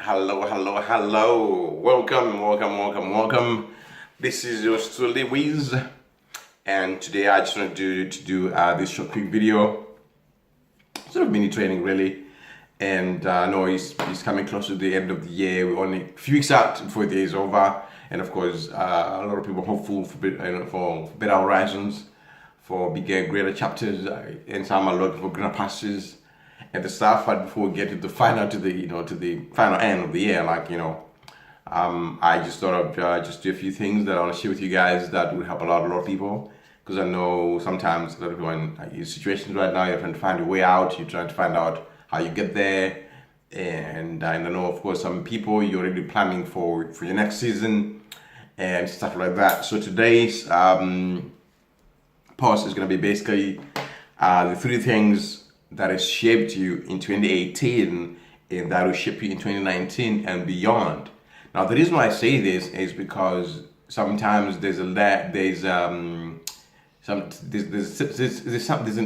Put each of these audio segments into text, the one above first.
Hello. Welcome. This is your truly Wiz, and today I just want to do this short quick video, sort of mini training really. And I know it's coming close to the end of the year. We're only a few weeks out before the year is over, and of course, a lot of people are hopeful for better horizons, for bigger, greater chapters, and some are looking for greener pastures and the stuff. But before we get to the final, to the final end of the year, I just thought of just do a few things that I want to share with you guys that would help a lot of people. Because I know sometimes a lot of people in situations right now, you're trying to find a way out. You're trying to find out how you get there, and I know, of course, some people you're already planning for your next season and stuff like that. So today's post is going to be basically the three things that has shaped you in 2018 and that will shape you in 2019 and beyond. Now, the reason why I say this is because sometimes there's an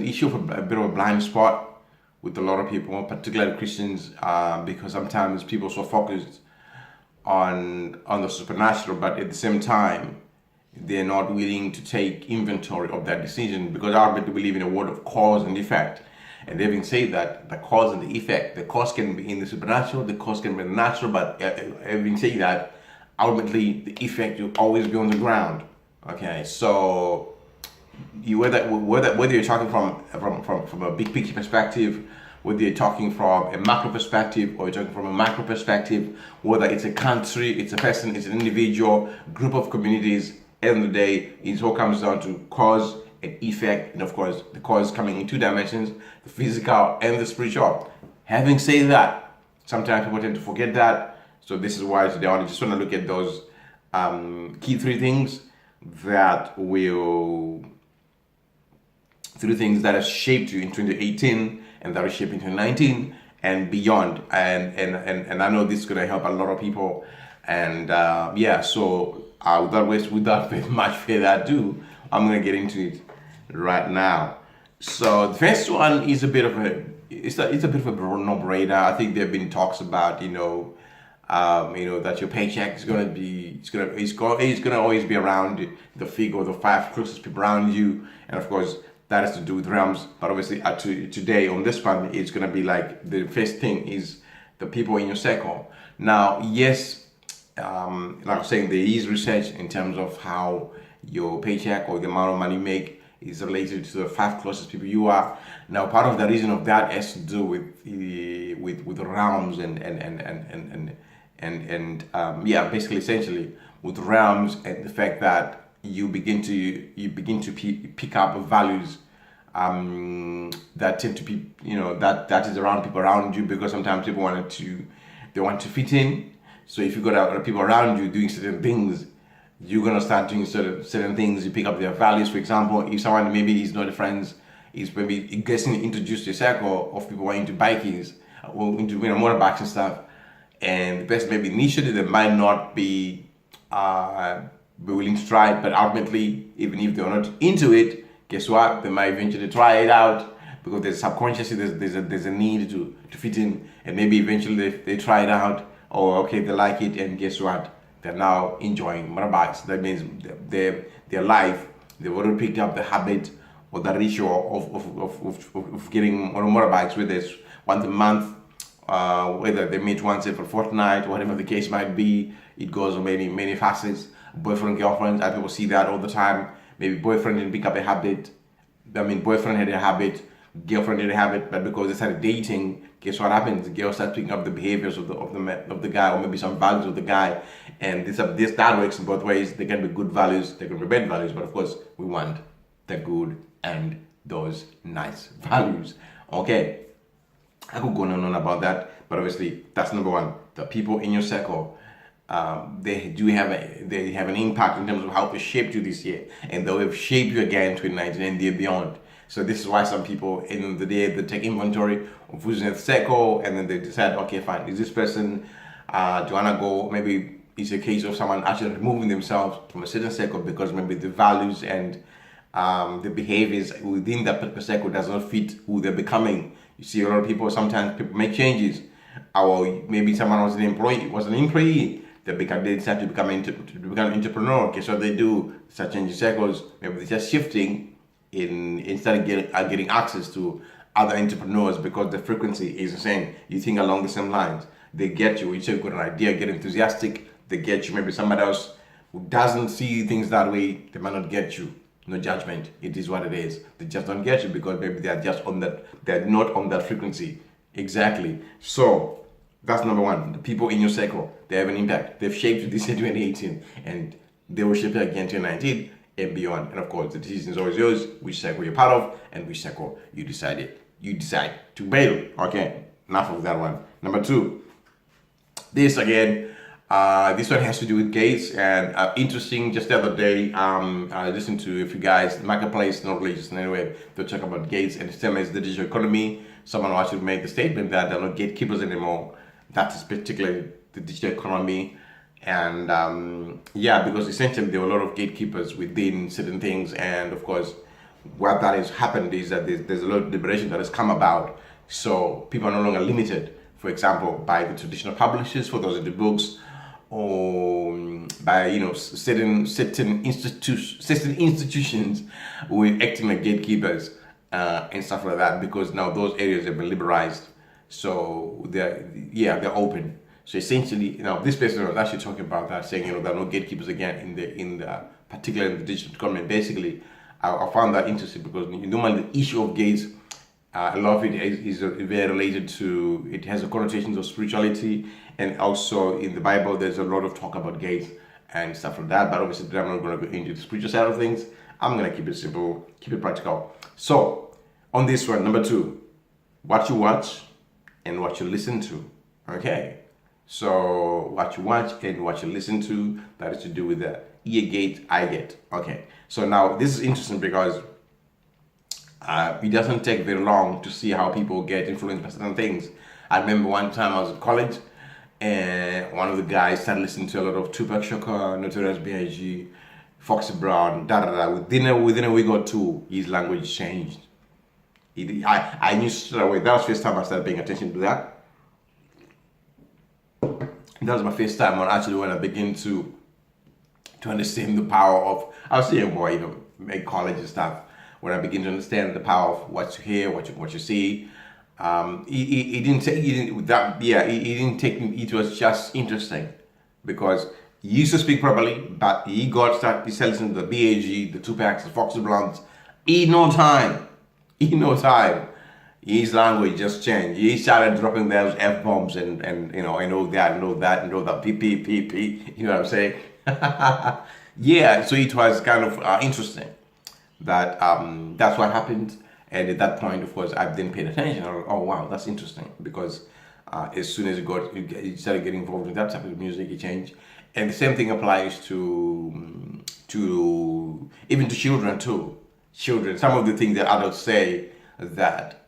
issue of a bit of a blind spot with a lot of people, particularly Christians, because sometimes people are so focused on the supernatural, but at the same time, they're not willing to take inventory of that decision, because I believe in a world of cause and effect. And they've been saying that the cause and the effect, the cause can be in the supernatural, the cause can be in the natural, but I've been saying that ultimately the effect will always be on the ground. Okay, so whether you're talking from a big picture perspective, whether you're talking from a macro perspective or you're talking from a macro perspective, whether it's a country, it's a person, it's an individual, group of communities, end of the day, it all comes down to cause and effect, and of course the cause coming in two dimensions, the physical and the spiritual. Having said that, sometimes people tend to forget that. So this is why today I just want to look at those key three things that have shaped you in 2018 and that will shape in 2019 and beyond. And I know this is going to help a lot of people. And so without much further ado, I'm going to get into it right now. So the first one is a bit of a no-brainer. I think there have been talks about that your paycheck is gonna always be around the figure of the five closest people around you, and of course that has to do with realms. But obviously, today on this one, it's gonna be like the first thing is the people in your circle. Now, yes, like I was saying, there is research in terms of how your paycheck or the amount of money you make is related to the five closest people you are. Now, part of the reason of that has to do with the realms basically essentially with realms and the fact that you begin to pick up values that tend to be that is around people around you, because sometimes people want to fit in. So if you got other people around you doing certain things, you're gonna start doing certain things. You pick up their values. For example, if someone maybe is not friends, is maybe getting introduced to a circle of people who are into bikings or into motorbikes and stuff, and the person maybe initially they might not be willing to try it, but ultimately, even if they're not into it, guess what? They might eventually try it out because there's subconsciously there's a need to fit in, and maybe eventually they try it out. Or okay, they like it, and guess what? They're now enjoying motorbikes. That means their life, they've already picked up the habit or the ritual of getting on motorbikes, whether it's once a month, whether they meet once every fortnight, whatever the case might be. It goes on many facets. Boyfriend, girlfriend, and people see that all the time. Maybe boyfriend didn't pick up a habit. Boyfriend had a habit, girlfriend had a habit, but because they started dating, guess what happens? The girl starts picking up the behaviors of the guy, or maybe some values of the guy, and that works in both ways. They can be good values, they can be bad values, but of course we want the good and those nice values. Okay, I could go on and on about that, but obviously that's number one. The people in your circle, they have an impact in terms of how they shaped you this year, and they will shape you again in 2019 and beyond. So this is why some people, in the day, they take inventory of who's in the circle, and then they decide, okay, fine, is this person, do I want to go? Maybe it's a case of someone actually removing themselves from a certain circle because maybe the values and the behaviors within that particular circle does not fit who they're becoming. You see a lot of people, sometimes people make changes or maybe someone was an employee. They decide to become an entrepreneur. Okay, so they do such change cycles. Maybe they're just shifting instead of getting access to other entrepreneurs because the frequency is the same. You think along the same lines. They get you. You say you've got an idea, get enthusiastic. They get you. Maybe somebody else who doesn't see things that way, they might not get you. No judgment. It is what it is. They just don't get you because maybe they are just on that. They're not on that frequency. Exactly. So that's number one. The people in your circle, they have an impact. They've shaped you this year 2018, and they will shape you again 2019 and beyond. And of course, the decision is always yours. Which circle you're part of, and which circle you decide to bail. Okay. Enough of that one. Number two. This again. This one has to do with gates, and interesting. Just the other day, I listened to a few guys, Marketplace, not religious in any way, to talk about gates, and the same as the digital economy. Someone actually made the statement that they're not gatekeepers anymore. That is particularly the digital economy, and yeah, because essentially there were a lot of gatekeepers within certain things, and of course, what that has happened is that there's a lot of liberation that has come about. So people are no longer limited, for example, by the traditional publishers for those of the books, or by certain institutions who are acting like gatekeepers and stuff like that, because now those areas have been liberalized, so they're open. So essentially, this person was actually talking about that, saying there are no gatekeepers again in the particularly in the digital economy. Basically, I found that interesting because normally the issue of gates, a lot of it is very related to, it has a connotations of spirituality, and also in the Bible there's a lot of talk about gates and stuff like that, but obviously I'm not going to go into the spiritual side of things. I'm going to keep it simple, keep it practical. So on this one, number two, what you watch and what you listen to. Okay, so what you watch and what you listen to, that is to do with the ear gate, eye gate. Okay, so now this is interesting because it doesn't take very long to see how people get influenced by certain things. I remember one time I was at college, and one of the guys started listening to a lot of Tupac Shakur, Notorious B.I.G., Foxy Brown, Within a week or two, his language changed. I knew straight away. That was the first time I started paying attention to that. That was my first time when I began to understand the power of, I was still a boy, in college and stuff. When I begin to understand the power of what you hear, what you see, it didn't take me. It was just interesting because he used to speak properly, but he started listening to the BAG, the Tupacs, the Foxy Browns. In no time, his language just changed. He started dropping those F bombs and I know that p. You know what I'm saying? Yeah. So it was kind of interesting that that's what happened. And at that point, of course, I then paid attention. I was like, oh wow, that's interesting, because as soon as you started getting involved in that type of music, it changed. And the same thing applies to even to children too. Children, some of the things that adults say that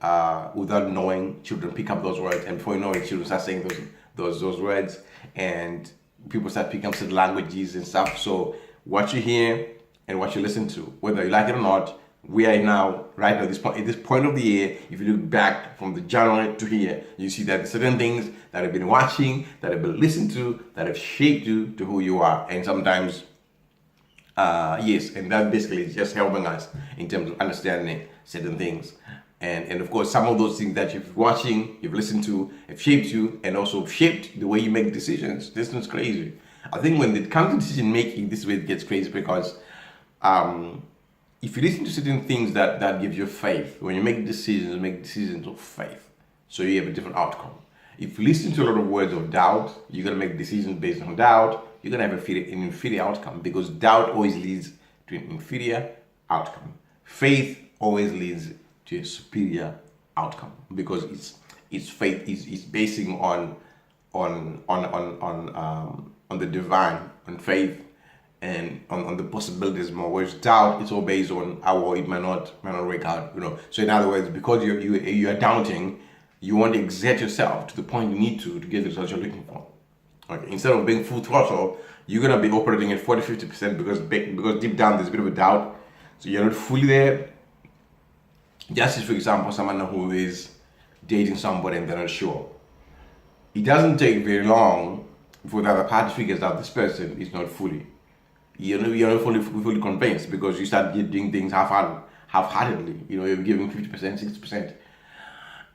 without knowing, children pick up those words, and before you know it, children start saying those words, and people start picking up certain languages and stuff. So what you hear and what you listen to, whether you like it or not, we are now, right now, at this point of the year, if you look back from the January to here, you see that certain things that have been watching, that have been listened to, that have shaped you to who you are. And sometimes, yes, and that basically is just helping us in terms of understanding certain things. And of course, some of those things that you've watching, you've listened to, have shaped you, and also shaped the way you make decisions. This one's crazy. I think when it comes to decision making, this is where it gets crazy, because if you listen to certain things that give you faith, when you make decisions of faith, so you have a different outcome. If you listen to a lot of words of doubt, you're going to make decisions based on doubt, you're going to have an inferior outcome, because doubt always leads to an inferior outcome. Faith always leads to a superior outcome, because it's faith is basing on the divine, on faith, and on the possibilities more. Whereas doubt, it's all based on how it might not work out. So in other words, because you are doubting, you want to exert yourself to the point you need to get the results you're looking for. Okay, instead of being full throttle, you're gonna be operating at 40-50% because deep down there's a bit of a doubt. So you're not fully there. Just as, for example, someone who is dating somebody and they're not sure. it doesn't take very long before the other party figures out this person is not fully, you're not fully convinced, because you start doing things half-heartedly. You're giving 50%, 60%,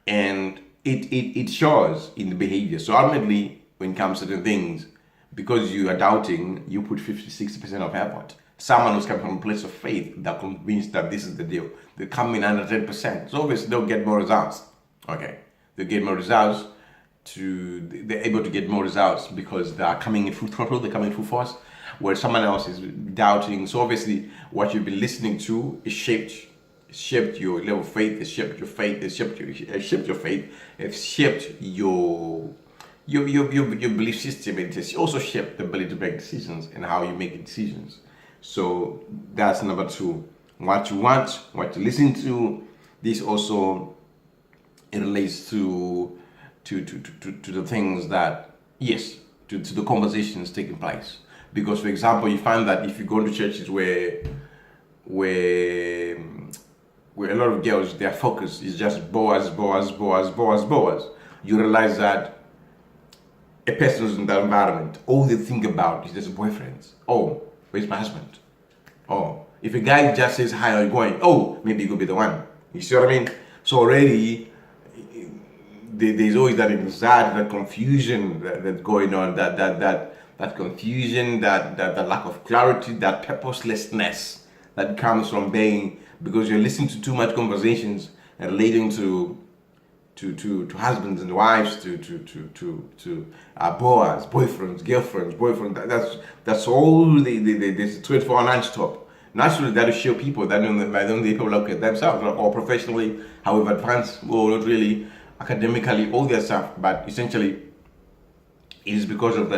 and it shows in the behavior. So ultimately, when it comes to certain things, because you are doubting, you put 50, 60% of effort. Someone who's coming from a place of faith, that convinced that this is the deal, they come in under 10%. So obviously they'll get more results. Okay, they get more results. They're able to get more results because they are coming in full throttle, they're coming in full force, where someone else is doubting. So obviously, what you've been listening to is shaped your level of faith. It shaped your faith. It shaped your faith. It shaped your belief system. It has also shaped the ability to make decisions and how you make decisions. So that's number 2. What you want, what you listen to. This also, it relates to the things that, yes, to the conversations taking place. Because, for example, you find that if you go to churches where a lot of girls, their focus is just Boaz, you realize that a person who's in that environment, all they think about is just boyfriends. Oh, where's my husband? Oh, if a guy just says, hi, how are you going? Oh, maybe you could be the one. You see what I mean? So already, there's always that anxiety, that confusion that's going on, that confusion, that lack of clarity, that purposelessness that comes from being, because you're listening to too much conversations and relating to husbands and wives, to boys, boyfriends, girlfriends, that's all this 24 non-stop. Naturally, that will show people that don't people look at themselves, or professionally, however advanced, or not really academically, all their stuff, but essentially it is because of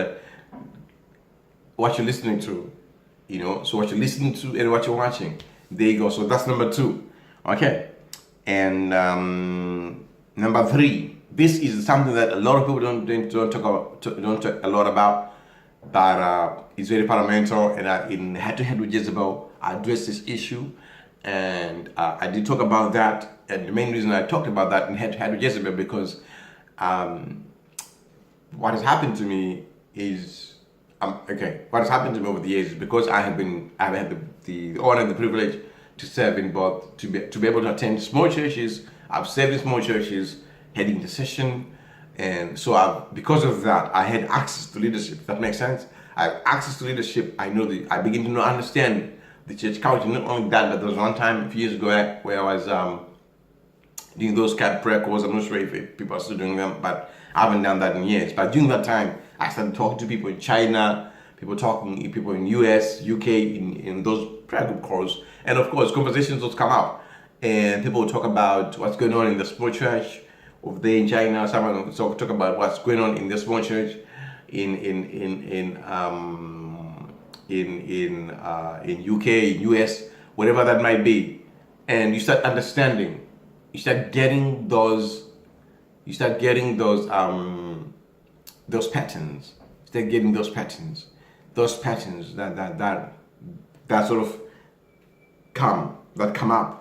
what you're listening to, so what you're listening to and what you're watching. There you go. So that's number 2. Okay. And number 3, this is something that a lot of people don't talk a lot about, but it's very fundamental. And in Head to Head with Jezebel, I addressed this issue, and I did talk about that. And the main reason I talked about that in Head to Head with Jezebel, because what has happened to me is, what has happened to me over the years is because I've had the honor and the privilege to serve in both, to be able to attend small churches. I've served in small churches, had intercession, and so because of that, I had access to leadership. If that makes sense. I have access to leadership. I begin to understand the church culture. Not only that, but there was one time a few years ago where I was doing those kind of prayer calls. I'm not sure if people are still doing them, but I haven't done that in years. But during that time, I started talking to people in China, people in US, UK, in those prayer group calls. And of course, conversations would come up, and people would talk about what's going on in the small church over there in China. Someone would talk about what's going on in the small church in UK, in US, whatever that might be. And you start understanding, you start getting those patterns. Start getting those patterns that sort of come up.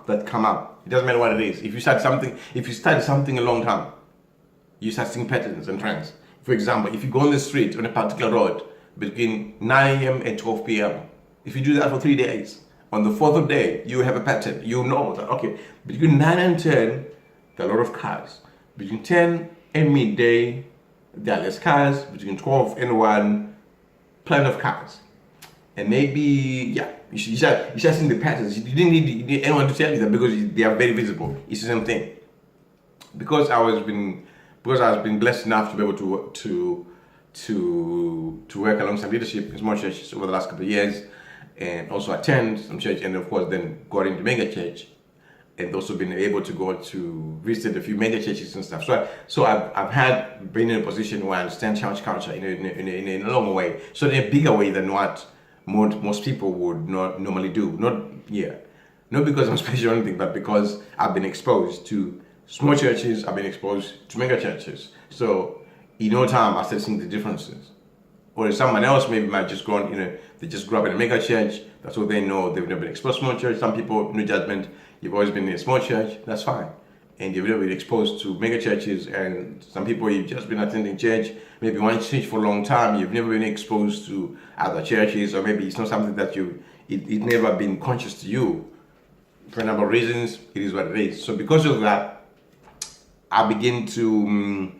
It doesn't matter what it is. If you study something a long time, you start seeing patterns and trends. For example, if you go on the street on a particular road between 9 a.m. and 12 p.m., if you do that for 3 days, on the 4th day, you have a pattern. You know that, okay, between 9 and 10, there are a lot of cars. Between 10 and midday, there are less cars. Between 12 and 1, plenty of cars. And maybe, you start seeing the patterns. You didn't need anyone to tell you that, because they are very visible. It's the same thing. Because I've been blessed enough to be able to work alongside leadership in small churches over the last couple of years, and also attend some church, and of course then got into mega church, and also been able to go to visit a few mega churches and stuff. So I've been in a position where I understand church culture in a long way, so in a bigger way than what most people would not normally do. Not because I'm special or anything, but because I've been exposed to small churches, I've been exposed to mega churches. So in no time I started seeing the differences. Or someone else maybe might just they just grew up in a mega church, that's all they know, they've never been exposed to small church. Some people, no judgment, you've always been in a small church, that's fine. and you've never been exposed to mega churches, and some people you've just been attending church, maybe one church for a long time, you've never been exposed to other churches, or maybe it's not something that it never been conscious to you. For a number of reasons, it is what it is. So because of that, I begin to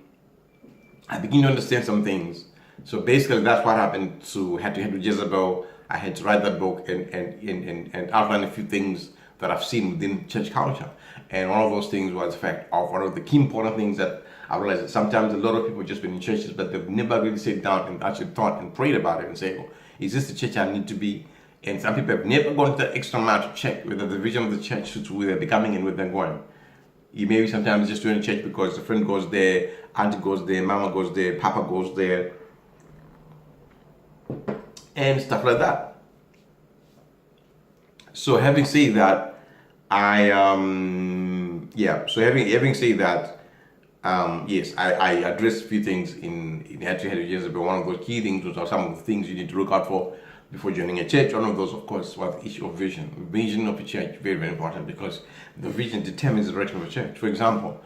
understand some things. So basically, that's what happened to Head to Head with Jezebel. I had to write that book and outline a few things that I've seen within church culture. And one of those things was the fact of one of the key important things that I realized that sometimes a lot of people just been in churches, but they've never really sat down and actually thought and prayed about it and say, oh, is this the church I need to be? And some people have never gone to that extra mile to check whether the vision of the church suits where they're becoming and where they're going. You may be sometimes just doing a church because a friend goes there, auntie goes there, mama goes there, papa goes there, and stuff like that. So having said that, having said that, yes, I addressed a few things in Head to Head with Jezebel. One of those key things was some of the things you need to look out for before joining a church. One of those, of course, was the issue of vision. Vision of a church, very, very important, because the vision determines the direction of a church. For example,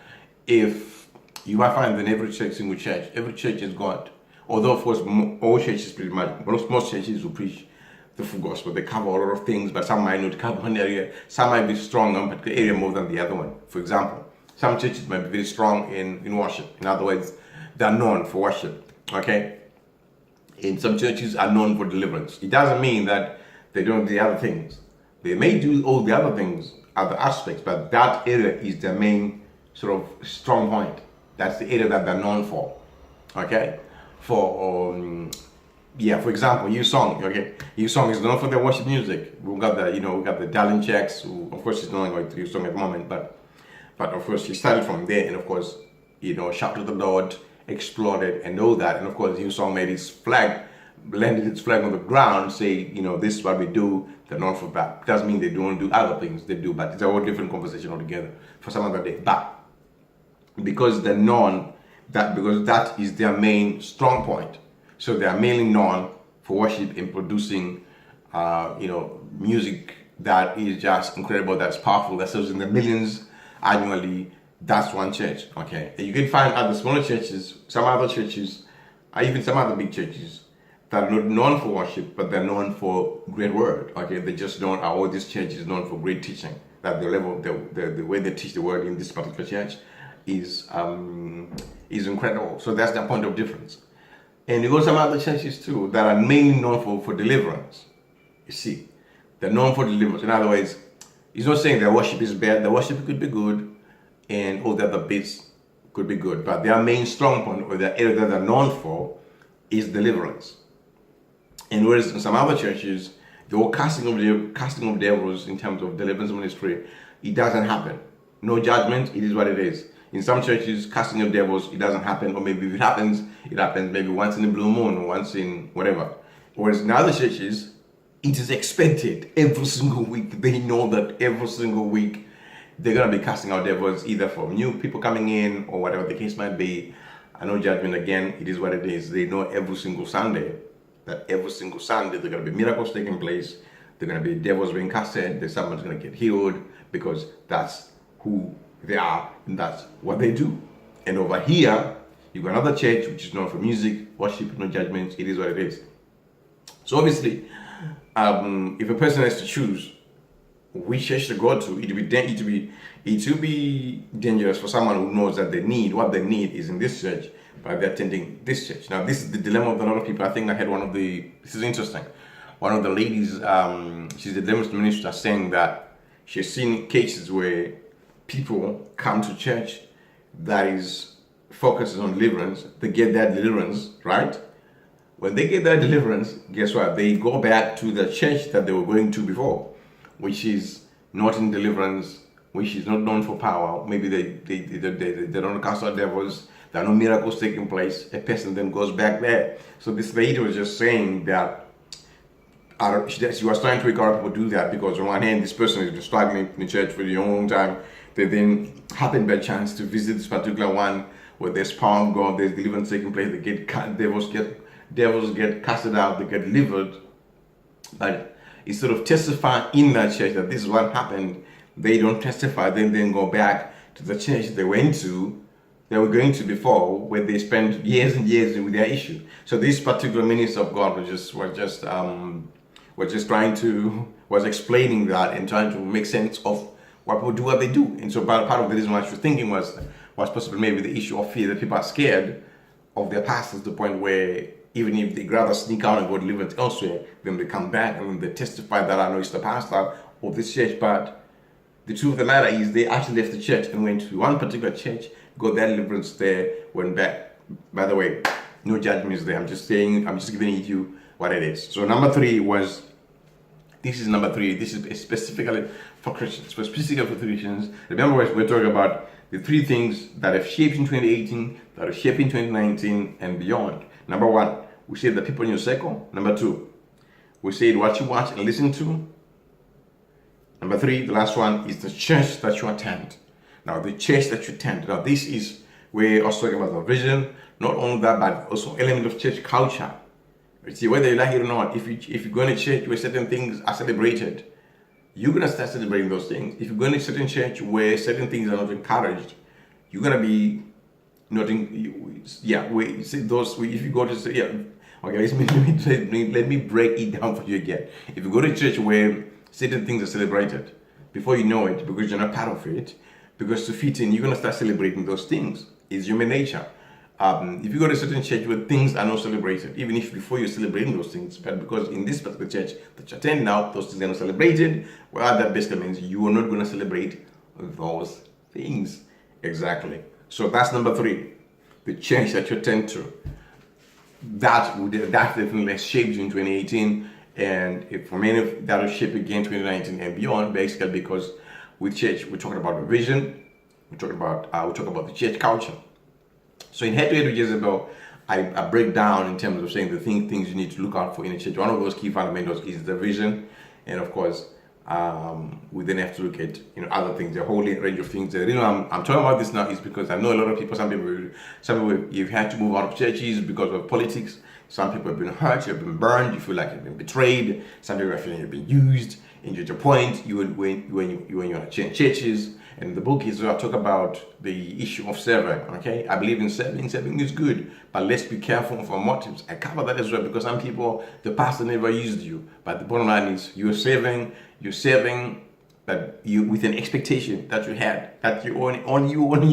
if you might find that every single church, every church has got, although of course all churches pretty much, most churches will preach the full gospel. They cover a lot of things, but some might not cover one area. Some might be strong on a particular area more than the other one. For example, some churches might be very strong in worship. In other words, they're known for worship. Okay? And some churches are known for deliverance. It doesn't mean that they don't do the other things. They may do all the other things, other aspects, but that area is their main sort of strong point. That's the area that they're known for. Okay? For example, U-Song. Okay, U-Song is known for their worship music. We got the Darlene Checks, who of course she's not going to U-Song at the moment, but of course she started from there, and of course, Shout to the Lord exploded and all that, and of course U-Song made its flag, landed its flag on the ground, say, this is what we do. They're known for that. Doesn't mean they don't do other things. They do, but it's a whole different conversation altogether for some other day. But because they're known, because that is their main strong point. So they are mainly known for worship and producing, music that is just incredible, that's powerful, that sells in the millions annually. That's one church, okay? And you can find other smaller churches, some other churches, even some other big churches that are not known for worship, but they're known for great word, okay? They just known, all this church is known for great teaching. That the level, the way they teach the word in this particular church is incredible. So that's the point of difference. And you go to some other churches too that are mainly known for deliverance. You see, they're known for deliverance. In other words, it's not saying their worship is bad. Their worship could be good, and all the other bits could be good. But their main strong point, or the area that they're known for, is deliverance. And whereas in some other churches, the whole casting of devils in terms of deliverance ministry, it doesn't happen. No judgment. It is what it is. In some churches, casting of devils, it doesn't happen, or maybe if it happens maybe once in a blue moon, or once in whatever. Whereas in other churches, it is expected every single week. They know that every single week they're going to be casting out devils, either from new people coming in or whatever the case might be. I know judgment, again, it is what it is. They know every single Sunday that every single Sunday there are going to be miracles taking place. There are going to be devils being casted. That someone's going to get healed, because that's who they are and that's what they do. And over here, you've got another church which is known for music, worship, no judgments. It is what it is. So obviously, if a person has to choose which church to go to, it will be dangerous for someone who knows that what they need is in this church, but they're attending this church. Now, this is the dilemma of a lot of people. I think I had this is interesting. One of the ladies, she's a deliverance minister, saying that she's seen cases where people come to church that is focuses on deliverance. They get that deliverance, right? When they get that deliverance, guess what? They go back to the church that they were going to before, which is not in deliverance, which is not known for power. Maybe they don't cast out devils. There are no miracles taking place. A person then goes back there. So this lady was just saying that she was trying to encourage people to do that, because on one hand, this person has been struggling in the church for a long time. They then happen by chance to visit this particular one where there's power of God, there's deliverance taking place. They get devils get casted out, they get delivered. But instead of testifying in that church that this is what happened, they don't testify. Then go back to the church they were going to before, where they spent years and years with their issue. So this particular minister of God was explaining that and trying to make sense of why people do what they do. And so part of the reason why she was thinking was possibly maybe the issue of fear, that people are scared of their pastors to the point where even if they rather sneak out and go deliver it elsewhere, then they come back and then they testify that I know it's the pastor of this church. But the truth of the matter is they actually left the church and went to one particular church, got their deliverance there, went back. By the way, no judgments there. I'm just giving you what it is. So this is number three. This is specifically for Christians. Specifically for Christians. Remember, we're talking about the three things that have shaped in 2018, that are shaping 2019 and beyond. Number one, we said the people in your circle. Number two, we said what you watch and listen to. Number three, the last one, is the church that you attend. Now, the church that you attend. Now, this is where we're also talking about the vision. Not only that, but also element of church culture. You see, whether you like it or not, if you go in a church where certain things are celebrated, you're gonna start celebrating those things. If you go in a certain church where certain things are not encouraged, you're gonna be not in. Yeah, wait. See those. If you go to say, yeah, okay. Let me break it down for you again. If you go to a church where certain things are celebrated, before you know it, because you're not part of it, because to fit in, you're gonna start celebrating those things. It's human nature. If you go to a certain church where things are not celebrated, even if before you're celebrating those things, but because in this particular church that you attend now, those things are not celebrated, well, that basically means you are not going to celebrate those things. Exactly. So that's number three. The church that you attend to, that definitely shaped you in 2018, and for many of that will shape again 2019 and beyond, basically because with church, we're talking about the vision, we talk about the church culture. So in Head to Head with Jezebel, I break down in terms of saying the things you need to look out for in a church. One of those key fundamentals is the vision, and of course, we then have to look at other things, a whole range of things. The reason I'm talking about this now is because I know a lot of people. Some people you've had to move out of churches because of politics. Some people have been hurt, you've been burned, you feel like you've been betrayed. Some people are feeling you've been used. And to your point, when you're in churches. And the book is where I talk about the issue of serving, okay? I believe in serving. Serving is good, but let's be careful of our motives. I cover that as well because some people, the pastor never used you. But the bottom line is you're serving, but you with an expectation that you had, that you only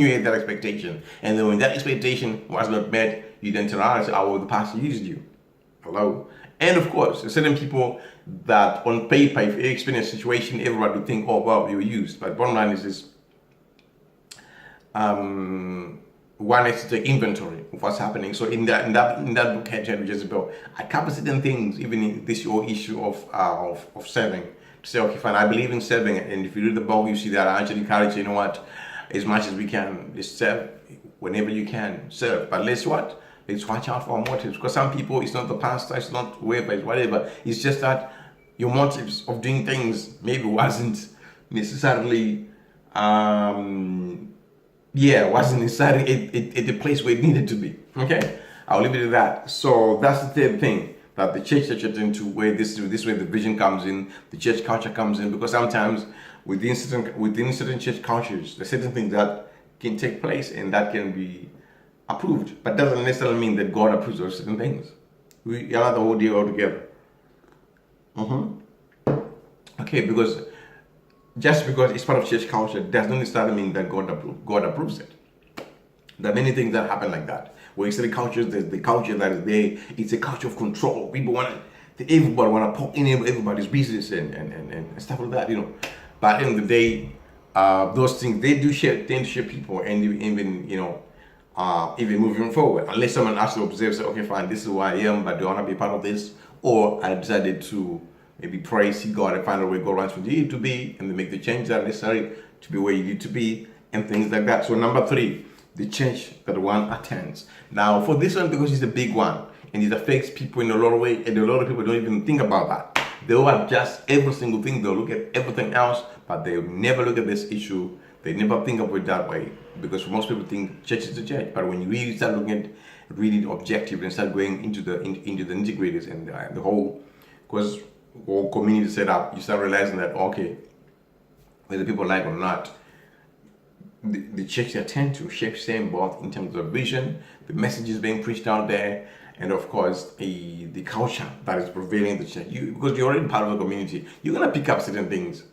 had that expectation. And then when that expectation was not met, you then turn around and say, oh, well, the pastor used you. Hello? And of course, there's certain people that on paper, if you experience a situation, everybody would think, oh, well, you were used. But the bottom line is this. One has to take inventory of what's happening. So in that book, Head to Head with Jezebel, I cover certain things, even in this whole issue of serving. To say, okay, fine, I believe in serving, and if you read the book, you see that I actually encourage you know what, as much as we can, just serve whenever you can serve. But let's watch out for our motives, because some people, it's not the pastor, it's not whoever, it's whatever. It's just that your motives of doing things maybe wasn't necessarily wasn't necessarily at the place where it needed to be. Okay, I'll leave it at that. So that's the third thing, that the church that you're into, where this way the vision comes in, the church culture comes in, because sometimes within certain church cultures, there's certain things that can take place and that can be approved, but doesn't necessarily mean that God approves of certain things. We are the whole deal altogether. Okay, because just because it's part of church culture does not necessarily mean that God approves it. There are many things that happen like that. Where you see the cultures, there's the culture that is there. It's a culture of control. People everybody want to pop in everybody's business and stuff like that, But at the end of the day, those things they do tend to shape people, and even moving forward. Unless someone actually observes, say, okay, fine, this is who I am, but do I want to be part of this? Or I decided to maybe pray, see God, and find out where God wants you to be, and then make the change that are necessary to be where you need to be, and things like that. So number three, the church that one attends. Now, for this one, because it's a big one, and it affects people in a lot of ways, and a lot of people don't even think about that. They'll adjust every single thing, they'll look at everything else, but they'll never look at this issue. They never think of it that way, because most people think church is the church. But when you really start looking at reading objective and start going into the nitty-gritties and the whole community setup, you start realizing that, okay, whether people like it or not, the church they attend to shapes them both in terms of vision, the messages being preached out there, and of course the culture that is prevailing in the church. Because you're already part of the community, you're gonna pick up certain things.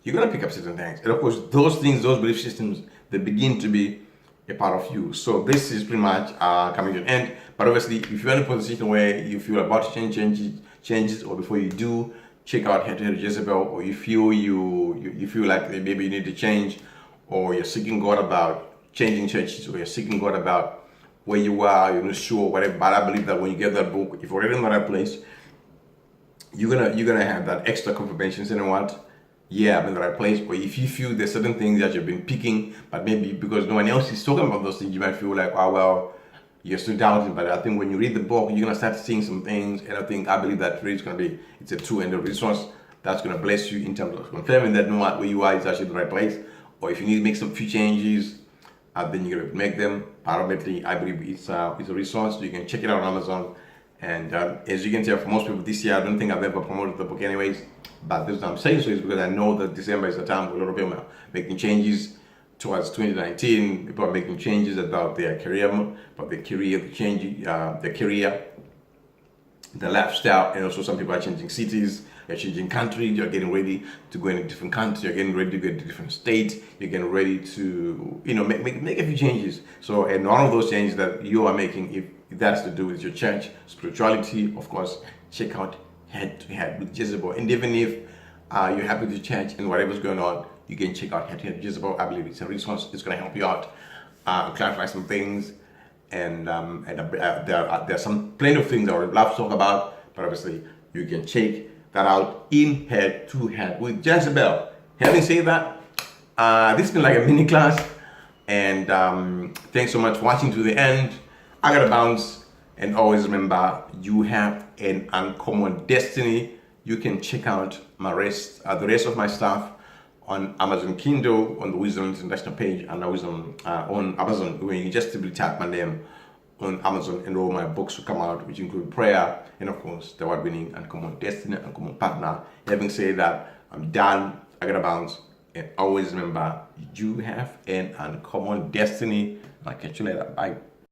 And of course, those things, those belief systems, they begin to be a part of you. So this is pretty much coming to an end. But obviously, if you're in a position where you feel about to changes, or before you do, check out Head to Head Jezebel, or you feel you feel like maybe you need to change, or you're seeking God about changing churches, or you're seeking God about where you are, you're not sure, whatever. But I believe that when you get that book, if you're already in the right place, you're gonna have that extra confirmation saying, what? Yeah, I'm in the right place. Or if you feel there's certain things that you've been picking, but maybe because no one else is talking about those things, you might feel like, oh well, you're still doubting. But I think when you read the book, you're gonna start seeing some things, and I believe that really is gonna be, it's a tool and a resource that's gonna bless you in terms of confirming that no matter where you are is actually the right place. Or if you need to make some few changes, then you're gonna make them. Ultimately, I believe it's a resource. You can check it out on Amazon. And as you can tell, for most people this year, I don't think I've ever promoted the book anyways. But the reason I'm saying so is because I know that December is the time where a lot of people are making changes towards 2019. People are making changes about their career, their career, the lifestyle, and also some people are changing cities, you're changing countries, you're getting ready to go in a different country, you're getting ready to go to a different state, you're getting ready to, make a few changes. So, and one of those changes that you are making, if that's to do with your church, spirituality, of course, check out Head to Head with Jezebel. And even if you're happy with your church and whatever's going on, you can check out Head to Head with Jezebel. I believe it's a resource. It's going to help you out, clarify some things. And there are some plenty of things I would love to talk about, but obviously you can check that out in Head to Head with Jezebel. Having said that, this has been like a mini class, and thanks so much for watching to the end. I gotta bounce, and always remember, you have an uncommon destiny. You can check out the rest of my stuff on Amazon Kindle, on the Wisdom International page, and Wisdom on Amazon. When you just simply tap my name on Amazon, and all my books will come out, which include Prayer, and of course, the award-winning Uncommon Destiny, Uncommon Partner. Having said that, I'm done. I gotta bounce, and always remember, you have an uncommon destiny. I'll catch you later. Bye.